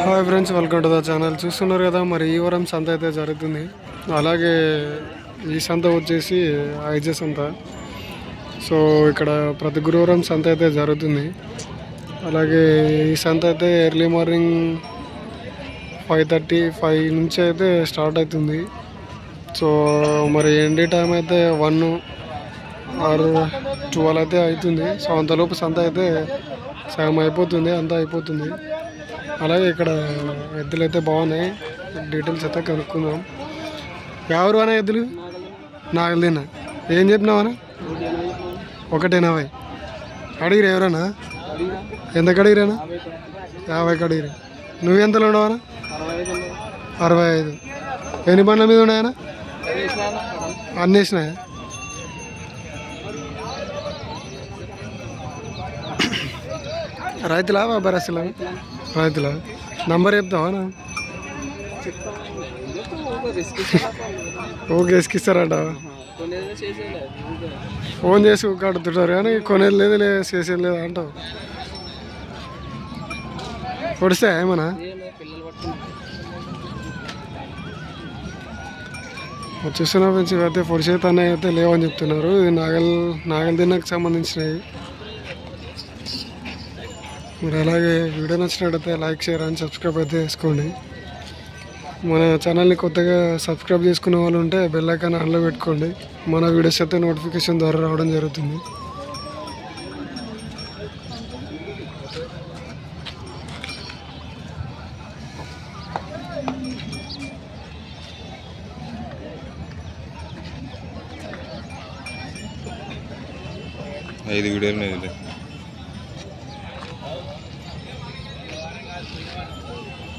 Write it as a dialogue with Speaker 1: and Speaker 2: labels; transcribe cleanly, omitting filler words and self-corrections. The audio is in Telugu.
Speaker 1: Hi friends, welcome to the channel. చూస్తున్నారు కదా, మరి ఈ వారం సంత అయితే జరుగుతుంది. అలాగే ఈ సంత వచ్చేసి ఐజే సంత. సో ఇక్కడ ప్రతి గురువారం సంత అయితే జరుగుతుంది. అలాగే ఈ సంత అయితే ఎర్లీ మార్నింగ్ 5:35 నుంచి అయితే స్టార్ట్ అవుతుంది. సో మరి ఎండి టైం అయితే 1 ఆర్ 12 అయితే అవుతుంది. సో అంతలోపు సంత అయితే సగం అయిపోతుంది, అంతా అయిపోతుంది. అలాగే ఇక్కడ ఎద్దులు అయితే బాగున్నాయి. డీటెయిల్స్ అయితే కనుక్కుందాం. ఎవరు అన్న ఎద్దులు? నాగలినా. ఏం చెప్పినావనా? 180 అడిగిరా? ఎవరన్నా ఎంతకు అడిగిరానా? 50కి అడిగిరా. నువ్వెంతలో ఉండవనా? 65. ఎన్ని బండ్ల మీద ఉన్నాయనా? అన్నీ వేసినాయా? రైతులా బరసలా? రైతులా. నంబర్ చెప్తావా? ఓకే, ఇస్తారట. ఫోన్ చేసి కడుతుంటారు కానీ కొనేది లేదు, చేసేది లేదు అంటావు. పొడిస్తే ఏమన్నా చూస్తున్నా ఫ్రెండ్స్, ఇవైతే పొడిచేత అయితే లేవని చెప్తున్నారు. ఇది నాగల్ దిన్నకు సంబంధించినవి. మరి అలాగే వీడియో నచ్చినట్టయితే లైక్, షేర్ అండ్ సబ్స్క్రైబ్ అయితే చేసుకోండి. మన ఛానల్ని కొత్తగా సబ్స్క్రైబ్ చేసుకునే వాళ్ళు ఉంటే బెల్ ఐకాన్ ఆన్లో పెట్టుకోండి. మన వీడియోస్ అయితే నోటిఫికేషన్ ద్వారా రావడం జరుగుతుంది.
Speaker 2: ఐదు వీడియోలు